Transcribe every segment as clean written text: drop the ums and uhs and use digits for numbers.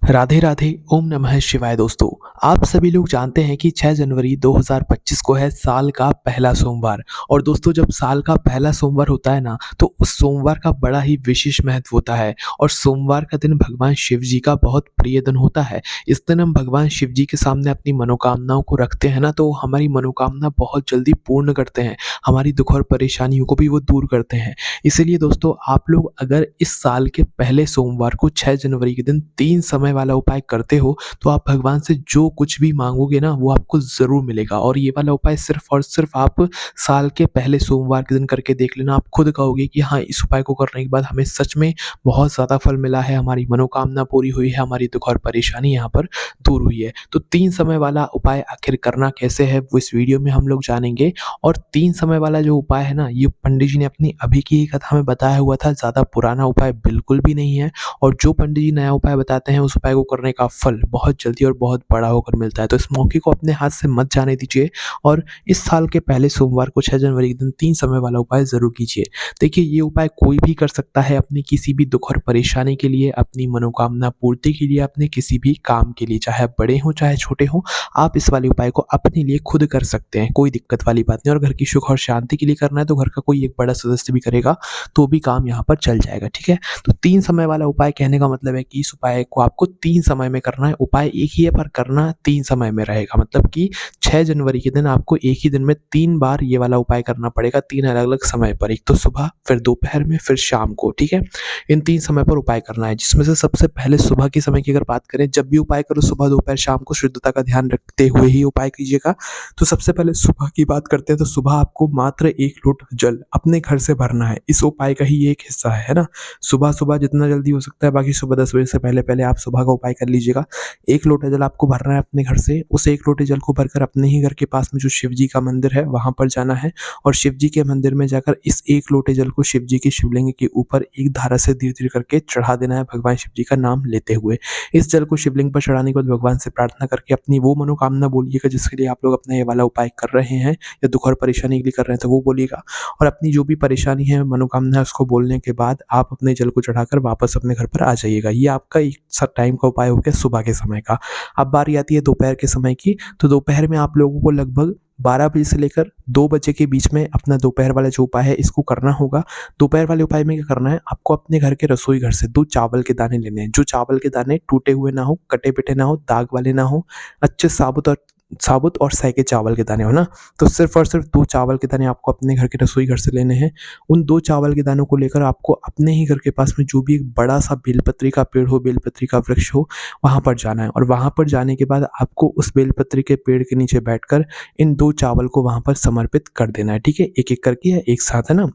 राधे राधे ओम नमः शिवाय। दोस्तों, आप सभी लोग जानते हैं कि 6 जनवरी 2025 को है साल का पहला सोमवार। और दोस्तों, जब साल का पहला सोमवार होता है ना, तो उस सोमवार का बड़ा ही विशेष महत्व होता है। और सोमवार का दिन भगवान शिव जी का बहुत प्रिय दिन होता है। इस दिन हम भगवान शिव जी के सामने अपनी मनोकामनाओं को रखते हैं ना, तो हमारी मनोकामना बहुत जल्दी पूर्ण करते हैं। हमारी दुख और परेशानियों को भी वो दूर करते हैं। इसीलिए दोस्तों, आप लोग अगर इस साल के पहले सोमवार को 6 जनवरी के दिन 3 समय वाला उपाय करते हो, तो आप भगवान से जो कुछ भी माँगोगे ना, वो आपको ज़रूर मिलेगा। और ये वाला उपाय सिर्फ़ और सिर्फ़ आप साल के पहले सोमवार के दिन करके देख लेना। आप खुद कहोगे कि हाँ, इस उपाय को करने के बाद हमें सच में बहुत ज़्यादा फल मिला है, हमारी मनोकामना पूरी हुई है, हमारी दुख और परेशानी यहाँ पर दूर हुई है। तो 3 समय वाला उपाय आखिर करना कैसे है, वो इस वीडियो में हम लोग जानेंगे। और 3 समय वाला जो उपाय है ना, ये पंडित जी ने अपनी अभी की ही कथा में बताया हुआ था, ज़्यादा पुराना उपाय बिल्कुल भी नहीं है। और जो पंडित जी नया उपाय बताते हैं, उस उपाय को करने का फल बहुत जल्दी और बहुत बड़ा होकर मिलता है। तो इस मौके को अपने हाथ से मत जाने दीजिए और इस साल के पहले सोमवार को 6 जनवरी के दिन 3 समय वाला उपाय ज़रूर कीजिए। देखिए, ये उपाय कोई भी कर सकता है अपनी किसी भी दुख और परेशानी के लिए, अपनी मनोकामना पूर्ति के लिए, अपने किसी भी काम के लिए, चाहे आप बड़े हों चाहे छोटे हों। आप इस वाले उपाय को अपने लिए खुद कर सकते हैं, कोई दिक्कत वाली बात नहीं। और घर की सुख और शांति के लिए करना है, तो घर का कोई एक बड़ा सदस्य भी करेगा, तो भी काम यहाँ पर चल जाएगा, ठीक है। तो 3 समय वाला उपाय कहने का मतलब है कि इस उपाय को आपको 3 समय में करना है। उपाय एक ही है, पर करना 3 समय में रहेगा। मतलब कि 6 जनवरी के दिन आपको एक ही दिन में 3 बार ये वाला उपाय करना पड़ेगा, 3 अलग-अलग समय पर। एक तो सुबह, फिर दोपहर में, फिर शाम को, ठीक है। इन 3 समय पर उपाय करना है, जिसमें से सबसे पहले सुबह के समय की अगर बात करें, जब भी उपाय करो सुबह, दोपहर, शाम को शुद्धता का ध्यान रखते हुए ही उपाय कीजिएगा। तो सबसे पहले सुबह की बात करते हैं, तो सुबह आपको मात्र 1 लोटा जल अपने घर से भरना है। इस उपाय का ही ये एक हिस्सा है ना। सुबह-सुबह जितना जल्दी हो सकता है, बाकी सुबह 10 बजे से पहले-पहले आप सुबह का उपाय कर लीजिएगा। 1 लोटा जल आपको भरना है अपने घर से। उस 1 लोटे जल को भरकर अपने ही घर के पास में जो शिव जी का मंदिर है, वहाँ पर जाना है। और शिव जी के मंदिर में जाकर इस 1 लोटे जल को शिव जी के शिवलिंग के ऊपर एक धारा से धीरे-धीरे करके चढ़ा देना है, भगवान शिव जी का नाम लेते हुए। इस जल को शिवलिंग पर चढ़ाने के बाद भगवान से प्रार्थना करके अपनी वो मनोकामना बोलिएगा जिसके लिए आप लोग अपना ये वाला उपाय कर रहे हैं, या दुख और परेशानी के लिए कर रहे हैं, तो वो बोलिएगा। और अपनी जो भी परेशानी है, मनोकामना है, उसको बोलने के बाद आप अपने जल को चढ़ाकर वापस अपने घर पर आ जाइएगा। ये आपका एक टाइम का उपाय हो गया सुबह के समय का। अब बारी आती है दोपहर के समय की। तो दोपहर में आप लोगों को लगभग 12 बजे से लेकर 2 बजे के बीच में अपना दोपहर वाला जो उपाय है, इसको करना होगा। दोपहर वाले उपाय में क्या करना है, आपको अपने घर के रसोई घर से 2 चावल के दाने लेने हैं। जो चावल के दाने टूटे हुए ना हो, कटे-पिटे ना हो, दाग वाले ना हो, अच्छे साबुत और सैके चावल के दाने हो ना। तो सिर्फ़ और सिर्फ़ 2 चावल के दाने आपको अपने घर के रसोई घर से लेने हैं। उन 2 चावल के दानों को लेकर आपको अपने ही घर के पास में जो भी एक बड़ा-सा बेलपत्री का पेड़ हो, बेलपत्री का वृक्ष हो, वहाँ पर जाना है। और वहाँ पर जाने के बाद आपको उस बेलपत्री के पेड़ के नीचे बैठकर इन 2 चावल को वहाँ पर समर्पित कर देना है, ठीक है? एक-एक करके या एक साथ, है ना?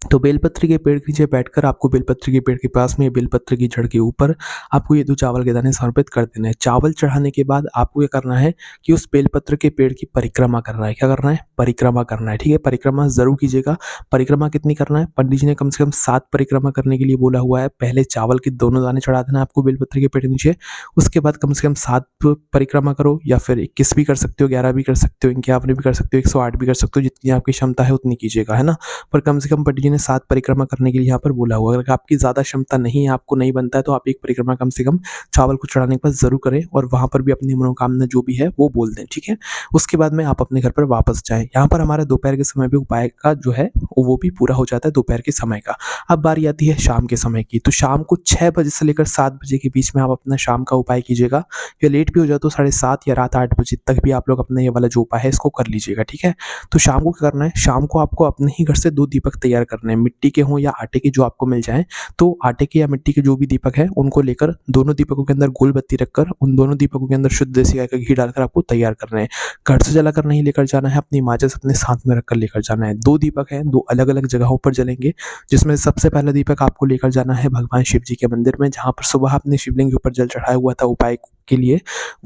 तो बेलपत्री के पेड़ के नीचे बैठकर आपको बेलपत्री के पेड़ के पास में, बेलपत्र की जड़ के ऊपर आपको ये 2 चावल के दाने समर्पित कर देने हैं। चावल चढ़ाने के बाद आपको क्या करना है कि उस बेलपत्र के पेड़ की परिक्रमा करना है। क्या करना है? परिक्रमा करना है, ठीक है? परिक्रमा ज़रूर कीजिएगा। परिक्रमा कितनी करना है? पंडित जी ने कम से कम 7 परिक्रमा करने के लिए बोला हुआ है। पहले चावल के दोनों दाने चढ़ा देना है आपको बेलपत्र के पेड़ के नीचे। उसके बाद कम से कम 7 परिक्रमा करो, या फिर 21 भी कर सकते हो, 11 भी कर सकते हो, 51 भी कर सकते हो, 108 भी कर सकते हो। जितनी आपकी क्षमता है उतनी कीजिएगा, है ना? पर कम से कम पंडित जी ने 7 परिक्रमा करने के लिए यहाँ पर बोला हुआ है। अगर आपकी ज़्यादा क्षमता नहीं है, आपको नहीं बनता है, तो आप 1 परिक्रमा कम से कम चावल को चढ़ाने के बाद ज़रूर करें, और वहाँ पर भी अपनी मनोकामना जो भी है वो बोल दें, ठीक है? उसके बाद में आप अपने घर पर वापस जाएँ। यहाँ पर हमारा दोपहर के समय भी उपाय का जो है वो भी पूरा हो जाता है, दोपहर के समय का। अब बारी आती है शाम के समय की। तो शाम को 6 बजे से लेकर 7 बजे के बीच में आप अपना शाम का उपाय कीजिएगा। या लेट भी हो जाए तो 7:30 या रात 8 बजे तक भी आप लोग अपना ये वाला जो उपाय है इसको कर लीजिएगा, ठीक है? तो शाम को क्या करना है? शाम को आपको अपने ही घर से 2 दीपक तैयार करने हैं, मिट्टी के हों या आटे के, जो आपको मिल जाएँ। तो आटे के या मिट्टी के जो भी दीपक हैं, उनको लेकर दोनों दीपकों के अंदर गोल बत्ती रखकर उन दोनों दीपकों के अंदर शुद्ध देसी गाय का घी डालकर आपको तैयार करना है। घर से जलाकर नहीं लेकर जाना है, अपनी माचिस अपने साथ में रखकर लेकर जाना है। 2 दीपक हैं, 2 अलग-अलग जगहों पर जलेंगे, जिसमें सबसे पहला दीपक आपको लेकर जाना है भगवान शिव जी के मंदिर में, जहाँ पर सुबह आपने शिवलिंग के ऊपर जल चढ़ाया हुआ था उपाय के लिए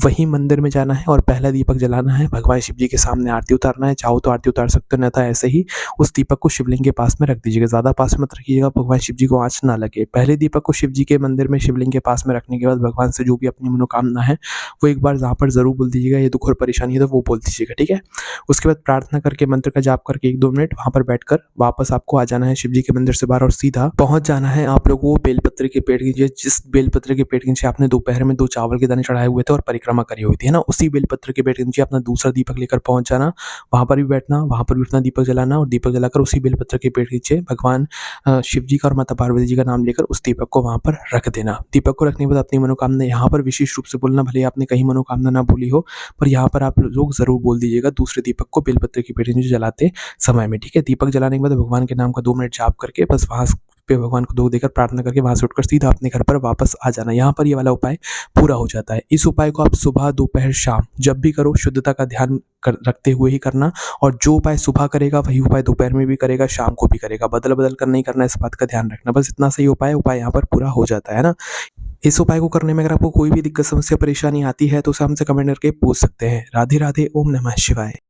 वहीं मंदिर में जाना है और पहला दीपक जलाना है, भगवान शिव जी के सामने आरती उतारना है, चाहो तो आरती उतार सकते हो, अन्यथा ऐसे ही उस दीपक को शिवलिंग के पास में रख दीजिएगा, ज़्यादा पास मत रखिएगा, भगवान शिव जी को आँच ना लगे। पहले दीपक को शिव जी के मंदिर में शिवलिंग के पास में रखने के बाद भगवान से जो भी अपनी मनोकामना है, वो एक बार वहाँ पर ज़रूर बोल दीजिएगा, ये दुःख और परेशानी है तो वो बोल दीजिएगा, ठीक है? उसके बाद प्रार्थना करके मंत्र का जाप करके 1-2 मिनट वहाँ पर बैठकर वापस आपको आ जाना है शिव जी के मंदिर से बाहर और सीधा पहुँच जाना है आप लोगों को बेलपत्र के पेड़ के नीचे, जिस बेलपत्र के पेड़ के नीचे आपने दोपहर में 2 चावल के दाने चढ़ाए हुए थे और परिक्रमा करी हुई थी, है ना? उसी बेलपत्र के पेड़ के नीचे अपना दूसरा दीपक लेकर पहुँच जाना, वहाँ पर भी बैठना, वहाँ पर भी अपना दीपक जलाना और दीपक जलाकर उसी बेलपत्र के पेड़ के नीचे भगवान शिव जी का और माता पार्वती जी का नाम लेकर उस दीपक को वहाँ पर रख देना। दीपक को रखने के बाद अपनी मनोकामना यहाँ पर विशेष रूप से बोलना, भले ही आपने कहीं मनोकामना ना बोली हो, पर यहाँ पर आप लोग ज़रूर बोल दीजिएगा दूसरे दीपक को बेलपत्र के पेड़ के नीचे जलाते समय में, ठीक है? दीपक जलाने के बाद भगवान के नाम का 2 मिनट जाप करके बस वहाँ पे भगवान को धो देकर प्रार्थना करके वहाँ से उठकर सीधा अपने घर पर वापस आ जाना। यहाँ पर ये वाला उपाय पूरा हो जाता है। इस उपाय को आप सुबह, दोपहर, शाम जब भी करो शुद्धता का ध्यान रखते हुए ही करना, और जो उपाय सुबह करेगा वही उपाय दोपहर में भी करेगा, शाम को भी करेगा, बदल बदल कर नहीं करना, इस बात का ध्यान रखना। बस इतना सही उपाय यहाँ पर पूरा हो जाता है ना। इस उपाय को करने में अगर आपको कोई भी दिक्कत, समस्या, परेशानी आती है तो उसे हमसे कमेंट करके पूछ सकते हैं। राधे राधे, ओम नमः शिवाय।